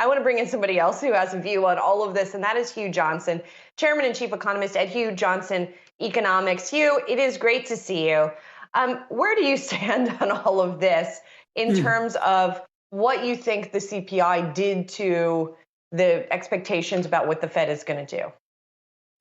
I want to bring in somebody else who has a view on all of this, and that is Hugh Johnson, Chairman and Chief Economist at Hugh Johnson Economics. Hugh, it is great to see you. Where do you stand on all of this in terms of what you think the CPI did to the expectations about what the Fed is going to do?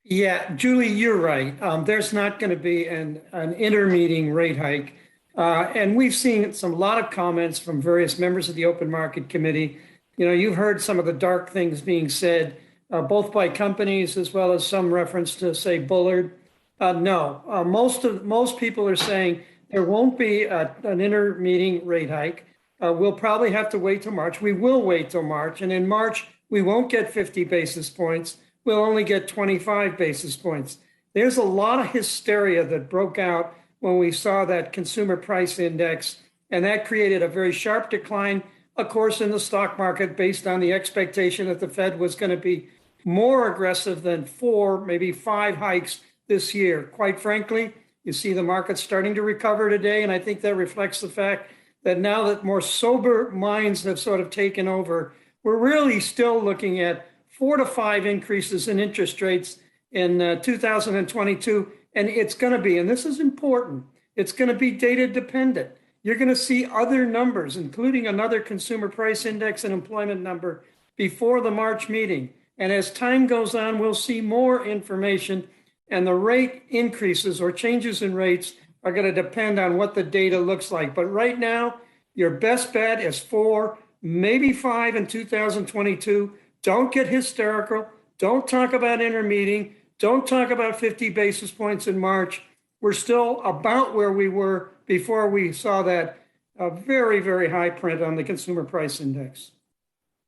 Yeah, Julie, you're right. There's not going to be an intermeeting rate hike. And we've seen a lot of comments from various members of the Open Market Committee. You know, you've heard some of the dark things being said, both by companies as well as some reference to, say, Bullard. No, most people are saying there won't be an intermeeting rate hike. We'll probably have to wait till March. We will wait till March. And in March, we won't get 50 basis points. We'll only get 25 basis points. There's a lot of hysteria that broke out when we saw that consumer price index, and that created a very sharp decline, of course, in the stock market based on the expectation that the Fed was going to be more aggressive than 4, maybe 5 hikes this year. Quite frankly, you see the market starting to recover today, and I think that reflects the fact that now that more sober minds have sort of taken over, we're really still looking at 4 to 5 increases in interest rates in 2022. And it's going to be, and this is important, it's going to be data dependent. You're going to see other numbers, including another consumer price index and employment number before the March meeting. And as time goes on, we'll see more information, and the rate increases or changes in rates are going to depend on what the data looks like. But right now, your best bet is 4, maybe 5 in 2022. Don't get hysterical. Don't talk about intermeeting. Don't talk about 50 basis points in March. We're still about where we were before we saw that very, very high print on the consumer price index.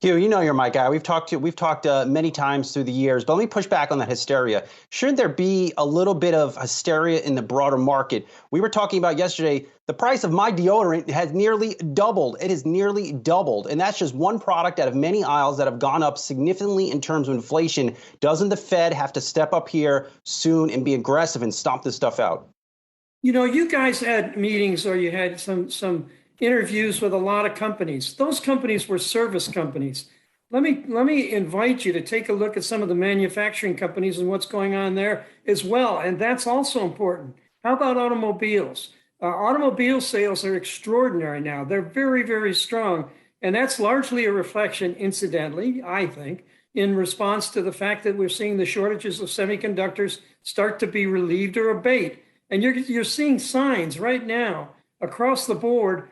Hugh, you know you're my guy. We've talked many times through the years, but let me push back on that hysteria. Shouldn't there be a little bit of hysteria in the broader market? We were talking about yesterday, the price of my deodorant has nearly doubled. It has nearly doubled. And that's just one product out of many aisles that have gone up significantly in terms of inflation. Doesn't the Fed have to step up here soon and be aggressive and stomp this stuff out? You know, you guys had meetings, or you had some interviews with a lot of companies. Those companies were service companies. Let me invite you to take a look at some of the manufacturing companies and what's going on there as well. And that's also important. How about automobiles? Automobile sales are extraordinary now. They're very, very strong. And that's largely a reflection, incidentally, I think, in response to the fact that we're seeing the shortages of semiconductors start to be relieved or abate. And you're seeing signs right now across the board.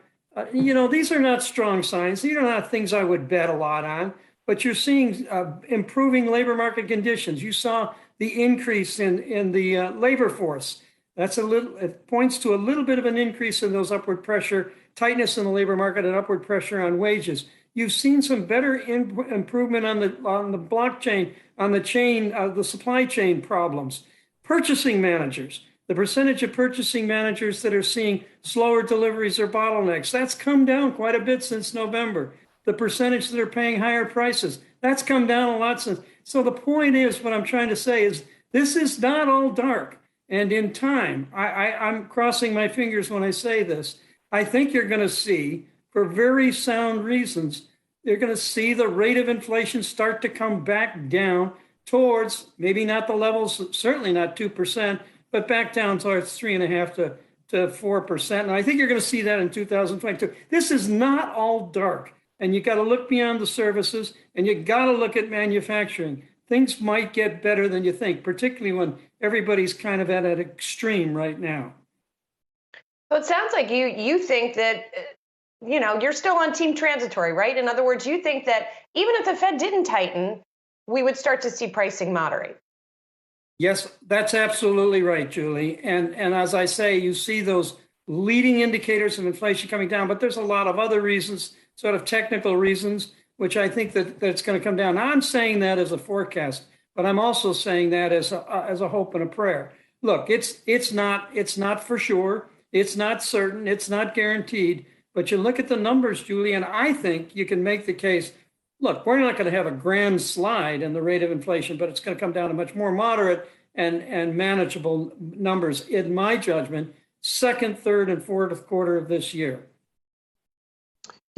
You know, these are not strong signs. These are not things I would bet a lot on, but you're seeing improving labor market conditions. You saw the increase in the labor force. It points to a little bit of an increase in those upward pressure, tightness in the labor market and upward pressure on wages. You've seen some better improvement on the blockchain, on the supply chain problems. Purchasing managers. The percentage of purchasing managers that are seeing slower deliveries or bottlenecks, that's come down quite a bit since November. The percentage that are paying higher prices, that's come down a lot since. So the point is, what I'm trying to say is, this is not all dark. And in time, I'm crossing my fingers when I say this, I think you're going to see, for very sound reasons, you're going to see the rate of inflation start to come back down towards, maybe not the levels, certainly not 2%, but back down towards 3.5% to 4%. And I think you're going to see that in 2022. This is not all dark. And you got to look beyond the services, and you got to look at manufacturing. Things might get better than you think, particularly when everybody's kind of at an extreme right now. So it sounds like you think that, you know, you're still on team transitory, right? In other words, you think that even if the Fed didn't tighten, we would start to see pricing moderate. Yes, that's absolutely right, Julie. And as I say, you see those leading indicators of inflation coming down, but there's a lot of other reasons, sort of technical reasons, which I think that it's going to come down. Now, I'm saying that as a forecast, but I'm also saying that as a hope and a prayer. Look, it's not for sure, it's not certain, it's not guaranteed, but you look at the numbers, Julie, and I think you can make the case. Look, we're not going to have a grand slide in the rate of inflation, but it's going to come down to much more moderate and manageable numbers, in my judgment, second, third, and fourth quarter of this year.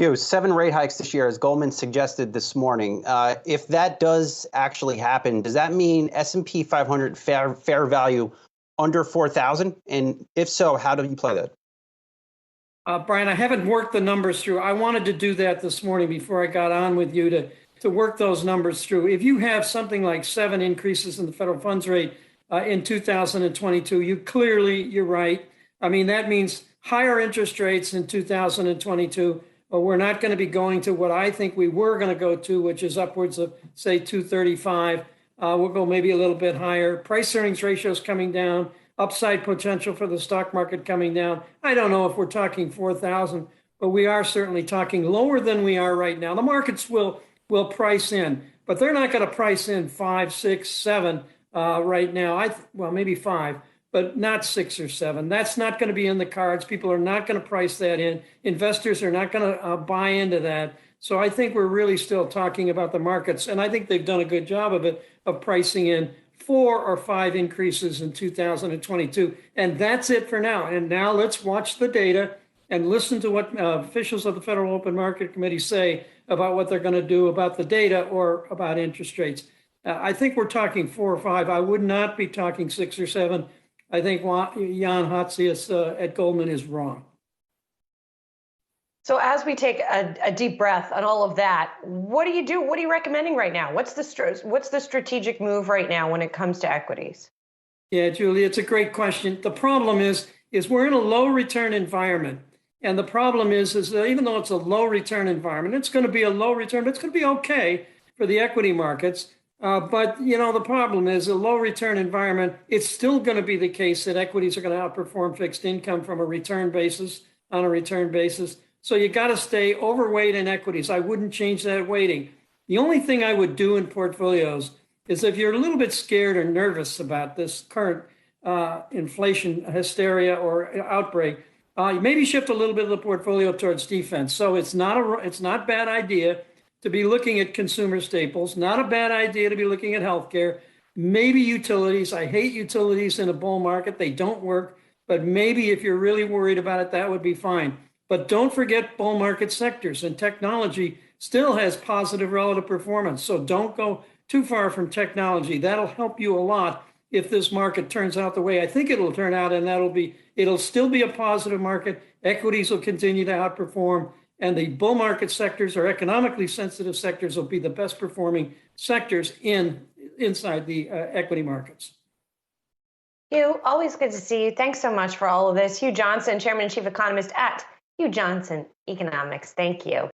Hugh, 7 rate hikes this year, as Goldman suggested this morning. If that does actually happen, does that mean S&P 500 fair value under 4,000? And if so, how do you play that? Brian, I haven't worked the numbers through. I wanted to do that this morning before I got on with you to work those numbers through. If you have something like 7 increases in the federal funds rate in 2022, you're right. I mean, that means higher interest rates in 2022. But we're not going to be going to what I think we were going to go to, which is upwards of, say, 235. We'll go maybe a little bit higher. Price earnings ratios coming down, upside potential for the stock market coming down. I don't know if we're talking 4,000, but we are certainly talking lower than we are right now. The markets will price in, but they're not going to price in 5, 6, 7 right now. Well, maybe 5. But not 6 or 7. That's not going to be in the cards. People are not going to price that in. Investors are not going to buy into that. So I think we're really still talking about the markets. And I think they've done a good job of it, of pricing in 4 or 5 increases in 2022. And that's it for now. And now let's watch the data and listen to what officials of the Federal Open Market Committee say about what they're going to do about the data or about interest rates. I think we're talking 4 or 5. I would not be talking 6 or 7. I think Jan Hatzius at Goldman is wrong. So as we take a deep breath on all of that, what do you do? What are you recommending right now? What's the strategic move right now when it comes to equities? Yeah, Julie, it's a great question. The problem is we're in a low return environment. And the problem is that even though it's a low return environment, it's going to be a low return, but it's going to be okay for the equity markets. But, the problem is a low return environment. It's still going to be the case that equities are going to outperform fixed income from a return basis, on a return basis. So you got to stay overweight in equities. I wouldn't change that weighting. The only thing I would do in portfolios is if you're a little bit scared or nervous about this current inflation hysteria or outbreak, maybe shift a little bit of the portfolio towards defense. So it's not bad idea to be looking at consumer staples, not a bad idea to be looking at healthcare, maybe utilities. I hate utilities in a bull market. They don't work, but maybe if you're really worried about it, that would be fine. But don't forget bull market sectors, and technology still has positive relative performance. So don't go too far from technology. That'll help you a lot if this market turns out the way I think it'll turn out, and it'll still be a positive market. Equities will continue to outperform. And the bull market sectors or economically sensitive sectors will be the best performing sectors inside the equity markets. Hugh, always good to see you. Thanks so much for all of this. Hugh Johnson, Chairman and Chief Economist at Hugh Johnson Economics. Thank you.